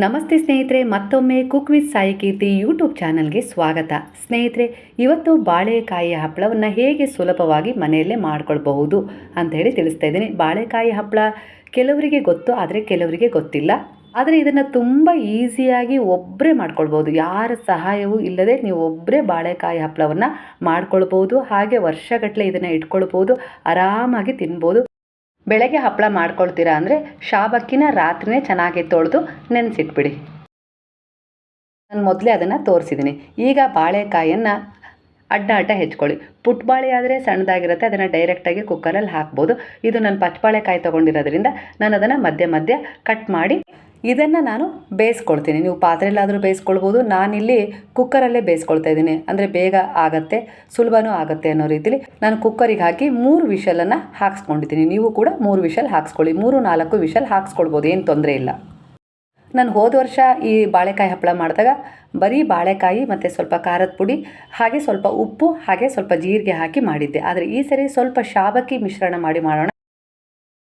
ನಮಸ್ತೆ ಸ್ನೇಹಿತರೆ, ಮತ್ತೊಮ್ಮೆ cook with Sai Keerthi YouTube ಚಾನಲ್ಗೆ ಸ್ವಾಗತ. ಸ್ನೇಹಿತರೆ, ಇವತ್ತು ಬಾಳೆಕಾಯಿ ಹಪ್ಪಳವನ್ನು ಹೇಗೆ ಸುಲಭವಾಗಿ ಮನೆಯಲ್ಲೇ ಮಾಡ್ಕೊಳ್ಬಹುದು ಅಂತ ಹೇಳಿ ತಿಳಿಸ್ತಾ ಇದ್ದೀನಿ. ಬಾಳೆಕಾಯಿ ಹಪ್ಪಳ ಕೆಲವರಿಗೆ ಗೊತ್ತು, ಆದರೆ ಕೆಲವರಿಗೆ ಗೊತ್ತಿಲ್ಲ. ಆದರೆ ಇದನ್ನು ತುಂಬ ಈಸಿಯಾಗಿ ಒಬ್ಬರೇ ಮಾಡ್ಕೊಳ್ಬೋದು. ಯಾರ ಸಹಾಯವೂ ಇಲ್ಲದೆ ನೀವು ಒಬ್ಬರೇ ಬಾಳೆಕಾಯಿ ಹಪ್ಪಳವನ್ನು ಮಾಡ್ಕೊಳ್ಬೋದು. ಹಾಗೆ ವರ್ಷಗಟ್ಟಲೆ ಇದನ್ನು ಇಟ್ಕೊಳ್ಬೋದು, ಆರಾಮಾಗಿ ತಿನ್ಬೋದು. ಬೆಳಗ್ಗೆ ಹಪ್ಪಳ ಮಾಡ್ಕೊಳ್ತೀರಾ ಅಂದರೆ ಶಾಬಕ್ಕಿನ ರಾತ್ರಿನೇ ಚೆನ್ನಾಗಿ ತೊಳೆದು ನೆನೆಸಿಟ್ಬಿಡಿ. ನಾನು ಮೊದಲೇ ಅದನ್ನು ತೋರಿಸಿದ್ದೀನಿ. ಈಗ ಬಾಳೆಕಾಯನ್ನು ಅಡ್ಡ ಹೆಚ್ಕೊಳ್ಳಿ. ಪುಟ್ಟ ಬಾಳೆ ಆದರೆ ಸಣ್ಣದಾಗಿರುತ್ತೆ, ಅದನ್ನು ಡೈರೆಕ್ಟಾಗಿ ಕುಕ್ಕರಲ್ಲಿ ಹಾಕ್ಬೋದು. ಇದು ನಾನು ಪಚ್ಚಬಾಳೆಕಾಯಿ ತೊಗೊಂಡಿರೋದ್ರಿಂದ ನಾನು ಅದನ್ನು ಮಧ್ಯ ಕಟ್ ಮಾಡಿ ಇದನ್ನು ನಾನು ಬೇಯಿಸ್ಕೊಳ್ತೀನಿ. ನೀವು ಪಾತ್ರೆಯಲ್ಲಾದರೂ ಬೇಯಿಸ್ಕೊಳ್ಬೋದು. ನಾನಿಲ್ಲಿ ಕುಕ್ಕರಲ್ಲೇ ಬೇಯಿಸ್ಕೊಳ್ತಾ ಇದ್ದೀನಿ, ಅಂದರೆ ಬೇಗ ಆಗುತ್ತೆ, ಸುಲಭನೂ ಆಗುತ್ತೆ ಅನ್ನೋ ರೀತಿಲಿ ನಾನು ಕುಕ್ಕರಿಗೆ ಹಾಕಿ 3 ವಿಷಲನ್ನು ಹಾಕ್ಸ್ಕೊಂಡಿದ್ದೀನಿ. ನೀವು ಕೂಡ 3 ವಿಷಲ್ ಹಾಕ್ಸ್ಕೊಳ್ಳಿ. 3-4 ವಿಷಲ್ ಹಾಕ್ಸ್ಕೊಳ್ಬೋದು, ಏನು ತೊಂದರೆ ಇಲ್ಲ. ನಾನು ಹೋದ ವರ್ಷ ಈ ಬಾಳೆಕಾಯಿ ಹಪ್ಪಳ ಮಾಡಿದಾಗ ಬರೀ ಬಾಳೆಕಾಯಿ ಮತ್ತು ಸ್ವಲ್ಪ ಖಾರದ ಪುಡಿ, ಹಾಗೆ ಸ್ವಲ್ಪ ಉಪ್ಪು, ಹಾಗೆ ಸ್ವಲ್ಪ ಜೀರಿಗೆ ಹಾಕಿ ಮಾಡಿದ್ದೆ. ಆದರೆ ಈ ಸರಿ ಸ್ವಲ್ಪ ಶಾಬಕ್ಕಿ ಮಿಶ್ರಣ ಮಾಡಿ ಮಾಡೋಣ,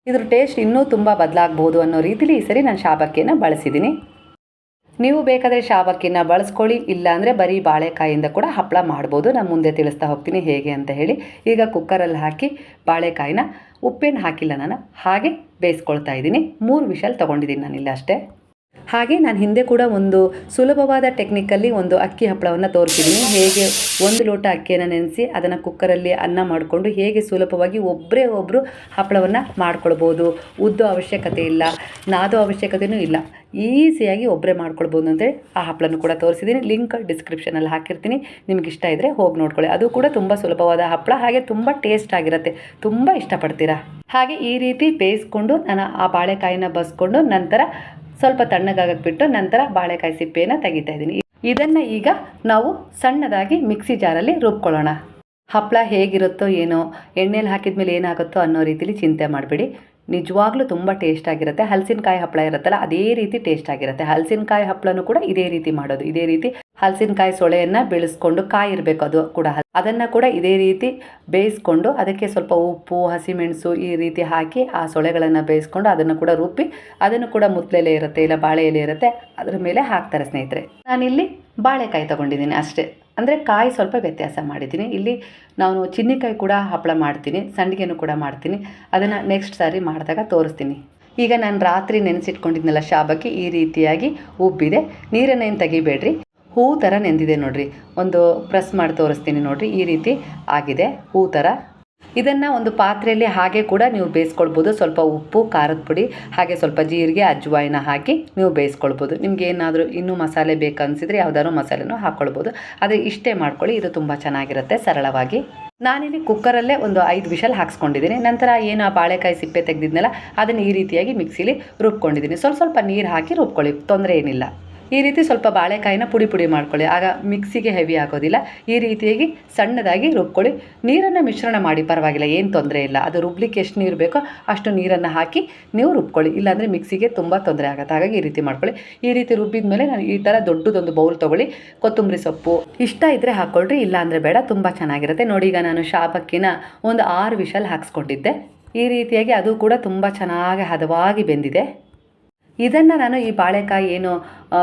ಇದ್ರ ಟೇಸ್ಟ್ ಇನ್ನೂ ತುಂಬ ಬದಲಾಗಬಹುದು ಅನ್ನೋ ರೀತಿಲಿ ಈ ಸರಿ ನಾನು ಶಾಬಕ್ಕಿಯನ್ನು ಬಳಸಿದ್ದೀನಿ. ನೀವು ಬೇಕಾದರೆ ಶಾಬಕ್ಕಿನ ಬಳಸ್ಕೊಳ್ಳಿ, ಇಲ್ಲಾಂದರೆ ಬರೀ ಬಾಳೆಕಾಯಿಯಿಂದ ಕೂಡ ಹಪ್ಪಳ ಮಾಡ್ಬೋದು. ನಾನು ಮುಂದೆ ತಿಳಿಸ್ತಾ ಹೋಗ್ತೀನಿ ಹೇಗೆ ಅಂತ ಹೇಳಿ. ಈಗ ಕುಕ್ಕರಲ್ಲಿ ಹಾಕಿ ಬಾಳೆಕಾಯಿನ, ಉಪ್ಪೇನು ಹಾಕಿಲ್ಲ ನಾನು, ಹಾಗೆ ಬೇಯಿಸ್ಕೊಳ್ತಾ ಇದ್ದೀನಿ. 3 ವಿಷಲ್ ತೊಗೊಂಡಿದ್ದೀನಿ ನಾನಿಲ್ಲ ಅಷ್ಟೇ. ಹಾಗೆ ನಾನು ಹಿಂದೆ ಕೂಡ ಒಂದು ಸುಲಭವಾದ ಟೆಕ್ನಿಕಲ್ಲಿ ಒಂದು ಅಕ್ಕಿ ಹಪ್ಪಳವನ್ನು ತೋರಿಸಿದ್ದೀನಿ. ಹೇಗೆ 1 ಲೋಟ ಅಕ್ಕಿಯನ್ನು ನೆನೆಸಿ ಅದನ್ನು ಕುಕ್ಕರಲ್ಲಿ ಅನ್ನ ಮಾಡಿಕೊಂಡು ಹೇಗೆ ಸುಲಭವಾಗಿ ಒಬ್ಬರು ಹಪ್ಪಳವನ್ನು ಮಾಡ್ಕೊಳ್ಬೋದು. ಉದ್ದೋ ಅವಶ್ಯಕತೆ ಇಲ್ಲ, ನಾದೋ ಅವಶ್ಯಕತೆಯೂ ಇಲ್ಲ, ಈಸಿಯಾಗಿ ಒಬ್ಬರೇ ಮಾಡ್ಕೊಳ್ಬೋದು ಅಂತೇಳಿ ಆ ಹಪ್ಪಳನೂ ಕೂಡ ತೋರಿಸಿದ್ದೀನಿ. ಲಿಂಕ್ ಡಿಸ್ಕ್ರಿಪ್ಷನಲ್ಲಿ ಹಾಕಿರ್ತೀನಿ, ನಿಮ್ಗೆ ಇಷ್ಟ ಇದ್ದರೆ ಹೋಗಿ ನೋಡ್ಕೊಳ್ಳಿ. ಅದು ಕೂಡ ತುಂಬ ಸುಲಭವಾದ ಹಪ್ಪಳ, ಹಾಗೆ ತುಂಬ ಟೇಸ್ಟ್ ಆಗಿರುತ್ತೆ, ತುಂಬ ಇಷ್ಟಪಡ್ತೀರಾ. ಹಾಗೆ ಈ ರೀತಿ ಬೇಯಿಸ್ಕೊಂಡು ನಾನು ಆ ಬಾಳೆಕಾಯಿನ ಬಸ್ಕೊಂಡು ನಂತರ ಸ್ವಲ್ಪ ತಣ್ಣಗಾಗಕ್ಕೆ ಬಿಟ್ಟು ನಂತರ ಬಾಳೆಕಾಯಿ ಸಿಪ್ಪೆಯನ್ನು ತೆಗಿತಾ ಇದ್ದೀನಿ. ಇದನ್ನು ಈಗ ನಾವು ಸಣ್ಣದಾಗಿ ಮಿಕ್ಸಿ ಜಾರಲ್ಲಿ ರುಬ್ಕೊಳ್ಳೋಣ. ಹಪ್ಪಳ ಹೇಗಿರುತ್ತೋ ಏನೋ, ಎಣ್ಣೆಲಿ ಹಾಕಿದ ಮೇಲೆ ಏನಾಗುತ್ತೋ ಅನ್ನೋ ರೀತಿಲಿ ಚಿಂತೆ ಮಾಡಬೇಡಿ. ನಿಜವಾಗ್ಲೂ ತುಂಬ ಟೇಸ್ಟ್ ಆಗಿರುತ್ತೆ. ಹಲಸಿನಕಾಯಿ ಹಪ್ಪಳ ಇರುತ್ತಲ್ಲ, ಅದೇ ರೀತಿ ಟೇಸ್ಟ್ ಆಗಿರುತ್ತೆ. ಹಲಸಿನಕಾಯಿ ಹಪ್ಪಳನೂ ಕೂಡ ಇದೇ ರೀತಿ ಮಾಡೋದು. ಇದೇ ರೀತಿ ಹಲಸಿನಕಾಯಿ ಸೊಳೆಯನ್ನು ಬೆಳೆಸ್ಕೊಂಡು, ಕಾಯಿ ಇರಬೇಕು ಅದು ಕೂಡ, ಅದನ್ನು ಕೂಡ ಇದೇ ರೀತಿ ಬೇಯಿಸ್ಕೊಂಡು ಅದಕ್ಕೆ ಸ್ವಲ್ಪ ಉಪ್ಪು, ಹಸಿಮೆಣಸು ಈ ರೀತಿ ಹಾಕಿ ಆ ಸೊಳೆಗಳನ್ನು ಬೇಯಿಸ್ಕೊಂಡು ಅದನ್ನು ಕೂಡ ರುಬ್ಬಿ ಅದನ್ನು ಕೂಡ ಮುತ್ತಲೆಲೆ ಇರುತ್ತೆ ಇಲ್ಲ ಬಾಳೆ ಎಲೆ ಇರುತ್ತೆ ಅದ್ರ ಮೇಲೆ ಹಾಕ್ತಾರೆ ಸ್ನೇಹಿತರೆ. ನಾನಿಲ್ಲಿ ಬಾಳೆಕಾಯಿ ತೊಗೊಂಡಿದ್ದೀನಿ ಅಷ್ಟೇ, ಅಂದರೆ ಕಾಯಿ ಸ್ವಲ್ಪ ವ್ಯತ್ಯಾಸ ಮಾಡಿದ್ದೀನಿ. ಇಲ್ಲಿ ನಾನು ಚಿನ್ನಿಕಾಯಿ ಕೂಡ ಹಪ್ಪಳ ಮಾಡ್ತೀನಿ, ಸಂಡಿಗೆನೂ ಕೂಡ ಮಾಡ್ತೀನಿ. ಅದನ್ನು ನೆಕ್ಸ್ಟ್ ಸಾರಿ ಮಾಡಿದಾಗ ತೋರಿಸ್ತೀನಿ. ಈಗ ನಾನು ರಾತ್ರಿ ನೆನೆಸಿಟ್ಕೊಂಡಿದ್ನಲ್ಲ ಶಾಬಕ್ಕಿ, ಈ ರೀತಿಯಾಗಿ ಉಬ್ಬಿದೆ. ನೀರನ್ನೇನು ತೆಗಿಬೇಡ್ರಿ, ಹೂ ಥರ ನೆಂದಿದೆ ನೋಡಿರಿ. ಒಂದು ಪ್ರೆಸ್ ಮಾಡಿ ತೋರಿಸ್ತೀನಿ ನೋಡಿರಿ, ಈ ರೀತಿ ಆಗಿದೆ ಹೂ ಥರ. ಇದನ್ನು ಒಂದು ಪಾತ್ರೆಯಲ್ಲಿ ಹಾಗೆ ಕೂಡ ನೀವು ಬೇಯಿಸ್ಕೊಳ್ಬೋದು. ಸ್ವಲ್ಪ ಉಪ್ಪು, ಖಾರದ ಪುಡಿ, ಹಾಗೆ ಸ್ವಲ್ಪ ಜೀರಿಗೆ, ಅಜ್ವಾಯಿನ ಹಾಕಿ ನೀವು ಬೇಯಿಸ್ಕೊಳ್ಬೋದು. ನಿಮ್ಗೆ ಏನಾದರೂ ಇನ್ನೂ ಮಸಾಲೆ ಬೇಕನ್ಸಿದ್ರೆ ಯಾವುದಾದ್ರು ಮಸಾಲೆನೂ ಹಾಕ್ಕೊಳ್ಬೋದು. ಆದರೆ ಇಷ್ಟೇ ಮಾಡ್ಕೊಳ್ಳಿ, ಇದು ತುಂಬ ಚೆನ್ನಾಗಿರುತ್ತೆ ಸರಳವಾಗಿ. ನಾನಿಲ್ಲಿ ಕುಕ್ಕರಲ್ಲೇ ಒಂದು 5 ವಿಷಲ್ ಹಾಕ್ಸ್ಕೊಂಡಿದ್ದೀನಿ. ನಂತರ ಏನು ಆ ಬಾಳೆಕಾಯಿ ಸಿಪ್ಪೆ ತೆಗೆದಿದ್ನಲ್ಲ ಅದನ್ನು ಈ ರೀತಿಯಾಗಿ ಮಿಕ್ಸಿಲಿ ರುಬ್ಕೊಂಡಿದ್ದೀನಿ. ಸ್ವಲ್ಪ ನೀರು ಹಾಕಿ ರುಬ್ಕೊಳ್ಳಿ, ತೊಂದರೆ ಏನಿಲ್ಲ. ಈ ರೀತಿ ಸ್ವಲ್ಪ ಬಾಳೆಕಾಯಿನ ಪುಡಿ ಮಾಡ್ಕೊಳ್ಳಿ, ಆಗ ಮಿಕ್ಸಿಗೆ ಹೆವಿ ಆಗೋದಿಲ್ಲ. ಈ ರೀತಿಯಾಗಿ ಸಣ್ಣದಾಗಿ ರುಬ್ಕೊಳ್ಳಿ. ನೀರನ್ನು ಮಿಶ್ರಣ ಮಾಡಿ, ಪರವಾಗಿಲ್ಲ, ಏನು ತೊಂದರೆ ಇಲ್ಲ. ಅದು ರುಬ್ಲಿಕ್ಕೆ ಎಷ್ಟು ನೀರು ಬೇಕೋ ಅಷ್ಟು ನೀರನ್ನು ಹಾಕಿ ನೀವು ರುಬ್ಕೊಳ್ಳಿ, ಇಲ್ಲಾಂದರೆ ಮಿಕ್ಸಿಗೆ ತುಂಬ ತೊಂದರೆ ಆಗುತ್ತೆ. ಹಾಗಾಗಿ ಈ ರೀತಿ ಮಾಡ್ಕೊಳ್ಳಿ. ಈ ರೀತಿ ರುಬ್ಬಿದ ಮೇಲೆ ನಾನು ಈ ಥರ ದೊಡ್ಡದೊಂದು ಬೌಲ್ ತೊಗೊಳ್ಳಿ. ಕೊತ್ತಂಬರಿ ಸೊಪ್ಪು ಇಷ್ಟ ಇದ್ದರೆ ಹಾಕ್ಕೊಳ್ರಿ, ಇಲ್ಲಾಂದರೆ ಬೇಡ, ತುಂಬ ಚೆನ್ನಾಗಿರುತ್ತೆ. ನೋಡಿ, ಈಗ ನಾನು ಶಾಬಕ್ಕಿನ ಒಂದು 6 ವಿಷಲ್ ಹಾಕ್ಸ್ಕೊಂಡಿದ್ದೆ. ಈ ರೀತಿಯಾಗಿ ಅದು ಕೂಡ ತುಂಬ ಚೆನ್ನಾಗಿ ಹದವಾಗಿ ಬೆಂದಿದೆ. ಇದನ್ನು ನಾನು ಈ ಬಾಳೆಕಾಯಿ ಏನು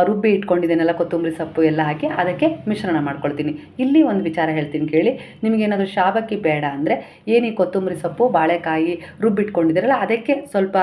ರುಬ್ಬಿ ಇಟ್ಕೊಂಡಿದ್ದೇನಲ್ಲ, ಕೊತ್ತಂಬರಿ ಸೊಪ್ಪು ಎಲ್ಲ ಹಾಕಿ ಅದಕ್ಕೆ ಮಿಶ್ರಣ ಮಾಡ್ಕೊಳ್ತೀನಿ. ಇಲ್ಲಿ ಒಂದು ವಿಚಾರ ಹೇಳ್ತೀನಿ ಕೇಳಿ. ನಿಮಗೇನಾದರೂ ಶಾಬಕ್ಕಿ ಬೇಡ ಅಂದರೆ ಏನು ಈ ಕೊತ್ತಂಬರಿ ಸೊಪ್ಪು, ಬಾಳೆಕಾಯಿ ರುಬ್ಬಿಟ್ಕೊಂಡಿದ್ದೀರಲ್ಲ ಅದಕ್ಕೆ ಸ್ವಲ್ಪ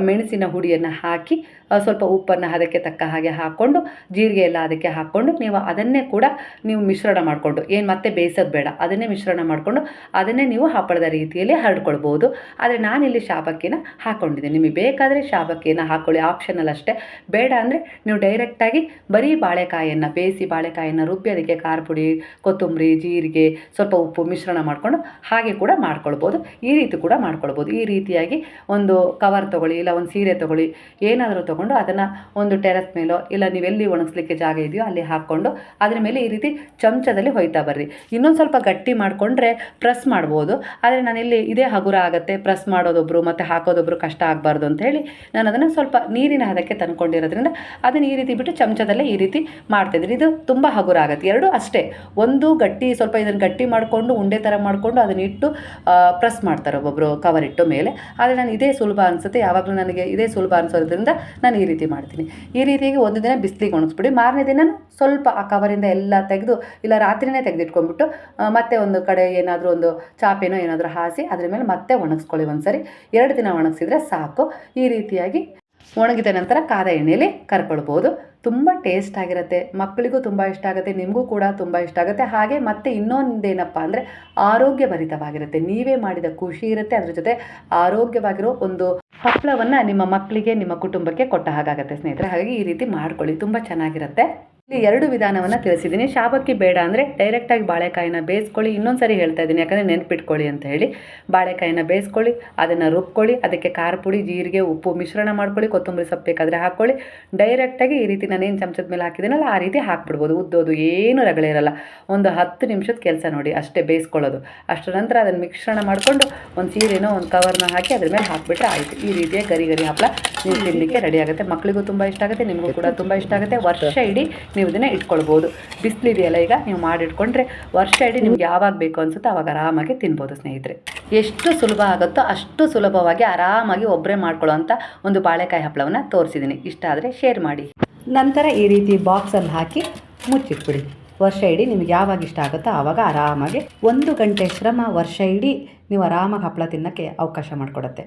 ಮೆಣಸಿನ ಹುಡಿಯನ್ನು ಹಾಕಿ, ಸ್ವಲ್ಪ ಉಪ್ಪನ್ನು ಅದಕ್ಕೆ ತಕ್ಕ ಹಾಗೆ ಹಾಕ್ಕೊಂಡು, ಜೀರಿಗೆ ಎಲ್ಲ ಅದಕ್ಕೆ ಹಾಕ್ಕೊಂಡು ನೀವು ಅದನ್ನೇ ಕೂಡ ನೀವು ಮಿಶ್ರಣ ಮಾಡಿಕೊಂಡು, ಏನು ಮತ್ತೆ ಬೇಯಿಸೋದು ಬೇಡ, ಅದನ್ನೇ ಮಿಶ್ರಣ ಮಾಡಿಕೊಂಡು ಅದನ್ನೇ ನೀವು ಹಪ್ಪಳದ ರೀತಿಯಲ್ಲಿ ಹರಡ್ಕೊಳ್ಬೋದು. ಆದರೆ ನಾನಿಲ್ಲಿ ಶಾಬಕ್ಕಿನ ಹಾಕ್ಕೊಂಡಿದ್ದೀನಿ. ನಿಮಗೆ ಬೇಕಾದರೆ ಶಾಬಕ್ಕಿಯನ್ನು ಹಾಕ್ಕೊಳ್ಳಿ, ಆಪ್ಷನಲ್ ಅಷ್ಟೇ. ಬೇಡ ಅಂದರೆ ನೀವು ಡೈರೆಕ್ಟಾಗಿ ಬರೀ ಬಾಳೆಕಾಯಿಯನ್ನು ಬೇಯಿಸಿ, ಬಾಳೆಕಾಯಿಯನ್ನು ರುಬ್ಬಿ ಅದಕ್ಕೆ ಖಾರ ಪುಡಿ, ಕೊತ್ತಂಬರಿ, ಜೀರಿಗೆ, ಸ್ವಲ್ಪ ಉಪ್ಪು ಮಿಶ್ರಣ ಮಾಡಿಕೊಂಡು ಹಾಗೆ ಕೂಡ ಮಾಡ್ಕೊಳ್ಬೋದು. ಈ ರೀತಿ ಕೂಡ ಮಾಡ್ಕೊಳ್ಬೋದು. ಈ ರೀತಿಯಾಗಿ ಒಂದು ಕವರ್ ತೊಗೊಳ್ಳಿ, ಇಲ್ಲ ಒಂದು ಸೀರೆ ತೊಗೊಳ್ಳಿ, ಏನಾದರೂ ತೊಗೊಂಡು ಅದನ್ನು ಒಂದು ಟೆರೆಸ್ ಮೇಲೋ ಇಲ್ಲ ನೀವೆಲ್ಲಿ ಒಣಗಿಸ್ಲಿಕ್ಕೆ ಜಾಗ ಇದೆಯೋ ಅಲ್ಲಿ ಹಾಕ್ಕೊಂಡು ಅದ್ರ ಮೇಲೆ ಈ ರೀತಿ ಚಮಚದಲ್ಲಿ ಹೊಯ್ತಾ ಬರ್ರಿ. ಇನ್ನೊಂದು ಸ್ವಲ್ಪ ಗಟ್ಟಿ ಮಾಡಿಕೊಂಡ್ರೆ ಪ್ರೆಸ್ ಮಾಡ್ಬೋದು. ಆದರೆ ನಾನಿಲ್ಲಿ ಇದೇ ಹಗುರ ಆಗುತ್ತೆ, ಪ್ರೆಸ್ ಮಾಡೋದೊಬ್ಬರು ಮತ್ತು ಹಾಕೋದೊಬ್ಬರು ಕಷ್ಟ ಆಗಬಾರ್ದು ಅಂತ ಹೇಳಿ ನಾನು ಅದನ್ನು ಸ್ವಲ್ಪ ನೀರಿನ ಹದಕ್ಕೆ ತಂದ್ಕೊಂಡಿರೋದ್ರಿಂದ ಅದನ್ನು ಈ ರೀತಿ ತೆಗೆದುಬಿಟ್ಟು ಚಮಚದಲ್ಲೇ ಈ ರೀತಿ ಮಾಡ್ತಾಯಿದ್ದೀನಿ. ಇದು ತುಂಬ ಹಗುರ ಆಗುತ್ತೆ. ಎರಡು ಅಷ್ಟೇ, ಒಂದು ಗಟ್ಟಿ ಸ್ವಲ್ಪ ಇದನ್ನು ಗಟ್ಟಿ ಮಾಡಿಕೊಂಡು ಉಂಡೆ ಥರ ಮಾಡಿಕೊಂಡು ಅದನ್ನ ಇಟ್ಟು ಪ್ರೆಸ್ ಮಾಡ್ತಾರೆ ಒಬ್ಬೊಬ್ಬರು ಕವರ್ ಇಟ್ಟು ಮೇಲೆ. ಆದರೆ ನಾನು ಇದೇ ಸುಲಭ ಅನಿಸುತ್ತೆ, ಯಾವಾಗಲೂ ನನಗೆ ಇದೇ ಸುಲಭ ಅನಿಸೋದ್ರಿಂದ ನಾನು ಈ ರೀತಿ ಮಾಡ್ತೀನಿ. ಈ ರೀತಿಯಾಗಿ ಒಂದು ದಿನ ಬಿಸಿಲಿಗೆ ಒಣಗಿಸ್ಬಿಡಿ, ಮಾರನೇ ದಿನ ಸ್ವಲ್ಪ ಆ ಕವರಿಂದ ಎಲ್ಲ ತೆಗೆದು ಇಲ್ಲ ರಾತ್ರಿನೇ ತೆಗೆದಿಟ್ಕೊಂಡ್ಬಿಟ್ಟು ಮತ್ತೆ ಒಂದು ಕಡೆ ಏನಾದರೂ ಒಂದು ಚಾಪೆನೋ ಏನಾದರೂ ಹಾಸಿ ಅದ್ರ ಮೇಲೆ ಮತ್ತೆ ಒಣಗಿಸ್ಕೊಳ್ಳಿ. ಒಂದ್ಸರಿ 2 ದಿನ ಒಣಗಿಸಿದ್ರೆ ಸಾಕು. ಈ ರೀತಿಯಾಗಿ ಒಣಗಿದ ನಂತರ ಕಾದ ಎಣ್ಣೆಯಲ್ಲಿ ಕರ್ಕೊಳ್ಬೋದು. ತುಂಬ ಟೇಸ್ಟ್ ಆಗಿರುತ್ತೆ, ಮಕ್ಕಳಿಗೂ ತುಂಬ ಇಷ್ಟ ಆಗುತ್ತೆ, ನಿಮಗೂ ಕೂಡ ತುಂಬ ಇಷ್ಟ ಆಗುತ್ತೆ. ಹಾಗೆ ಮತ್ತೆ ಇನ್ನೊಂದೇನಪ್ಪ ಅಂದರೆ ಆರೋಗ್ಯಭರಿತವಾಗಿರುತ್ತೆ. ನೀವೇ ಮಾಡಿದ ಖುಷಿ ಇರುತ್ತೆ, ಅದ್ರ ಜೊತೆ ಆರೋಗ್ಯವಾಗಿರೋ ಒಂದು ಹಪ್ಪಳವನ್ನು ನಿಮ್ಮ ಮಕ್ಕಳಿಗೆ ನಿಮ್ಮ ಕುಟುಂಬಕ್ಕೆ ಕೊಟ್ಟ ಹಾಗಾಗುತ್ತೆ ಸ್ನೇಹಿತರೆ. ಹಾಗಾಗಿ ಈ ರೀತಿ ಮಾಡ್ಕೊಳ್ಳಿ, ತುಂಬ ಚೆನ್ನಾಗಿರುತ್ತೆ. ಇಲ್ಲಿ 2 ವಿಧಾನವನ್ನು ತಿಳಿಸಿದ್ದೀನಿ. ಶಾಬಕ್ಕಿ ಬೇಡ ಅಂದರೆ ಡೈರೆಕ್ಟಾಗಿ ಬಾಳೆಕಾಯಿನ ಬೇಯಿಸ್ಕೊಳ್ಳಿ. ಇನ್ನೊಂದು ಸರಿ ಹೇಳ್ತಾ ಇದ್ದೀನಿ ಯಾಕಂದರೆ ನೆನ್ಪಿಟ್ಕೊಳ್ಳಿ ಅಂತ ಹೇಳಿ. ಬಾಳೆಕಾಯಿನ ಬೇಯಿಸ್ಕೊಳ್ಳಿ, ಅದನ್ನು ರುಬ್ಕೊಳ್ಳಿ, ಅದಕ್ಕೆ ಖಾರ ಪುಡಿ, ಜೀರಿಗೆ, ಉಪ್ಪು ಮಿಶ್ರಣ ಮಾಡ್ಕೊಳ್ಳಿ, ಕೊತ್ತಂಬರಿ ಸೊಪ್ಪು ಬೇಕಾದರೆ ಹಾಕ್ಕೊಳ್ಳಿ. ಡೈರೆಕ್ಟಾಗಿ ಈ ರೀತಿ ನಾನೇನು ಚಮಚದ ಮೇಲೆ ಹಾಕಿದ್ದೀನಲ್ಲ ಆ ರೀತಿ ಹಾಕ್ಬಿಡ್ಬೋದು. ಉದ್ದೋದು ಏನು ರಗಳೆ ಇರಲ್ಲ. ಒಂದು 10 ನಿಮಿಷದ ಕೆಲಸ ನೋಡಿ, ಅಷ್ಟೇ ಬೇಯಿಸ್ಕೊಳ್ಳೋದು. ಅಷ್ಟರ ನಂತರ ಅದನ್ನು ಮಿಶ್ರಣ ಮಾಡಿಕೊಂಡು ಒಂದು ಸೀರೆನೋ ಒಂದು ಕವರ್ನ ಹಾಕಿ ಅದ್ರ ಮೇಲೆ ಹಾಕಿಬಿಟ್ರೆ ಆಯಿತು. ಈ ರೀತಿಯ ಗರಿ ಗರಿ ಹಪ್ಪಳ ನೀವು ತಿನ್ನಲಿಕ್ಕೆ ರೆಡಿ ಆಗುತ್ತೆ. ಮಕ್ಕಳಿಗೂ ತುಂಬ ಇಷ್ಟ ಆಗುತ್ತೆ, ನಿಮಗೂ ಕೂಡ ತುಂಬ ಇಷ್ಟ ಆಗುತ್ತೆ. ವರ್ಷ ಇಡೀ ನೀವು ಇದನ್ನು ಇಟ್ಕೊಳ್ಬೋದು. ಬಿಸಿಲಿದೆಯಲ್ಲ ಈಗ, ನೀವು ಮಾಡಿಟ್ಕೊಂಡ್ರೆ ವರ್ಷ ಇಡೀ ನಿಮ್ಗೆ ಯಾವಾಗ ಬೇಕು ಅನಿಸುತ್ತೋ ಆವಾಗ ಆರಾಮಾಗಿ ತಿನ್ಬೋದು ಸ್ನೇಹಿತರೆ. ಎಷ್ಟು ಸುಲಭ ಆಗುತ್ತೋ ಅಷ್ಟು ಸುಲಭವಾಗಿ ಆರಾಮಾಗಿ ಒಬ್ಬರೇ ಮಾಡ್ಕೊಳ್ಳೋ ಅಂಥ ಒಂದು ಬಾಳೆಕಾಯಿ ಹಪ್ಪಳವನ್ನು ತೋರಿಸಿದ್ದೀನಿ. ಇಷ್ಟ ಆದರೆ ಶೇರ್ ಮಾಡಿ. ನಂತರ ಈ ರೀತಿ ಬಾಕ್ಸಲ್ಲಿ ಹಾಕಿ ಮುಚ್ಚಿಟ್ಬಿಡಿ. ವರ್ಷ ಇಡೀ ನಿಮ್ಗೆ ಯಾವಾಗ ಇಷ್ಟ ಆಗುತ್ತೋ ಆವಾಗ ಆರಾಮಾಗಿ 1 ಗಂಟೆ ಶ್ರಮ ವರ್ಷ ಇಡೀ ನೀವು ಆರಾಮಾಗಿ ಹಪ್ಪಳ ತಿನ್ನೋಕ್ಕೆ ಅವಕಾಶ ಮಾಡಿಕೊಡುತ್ತೆ.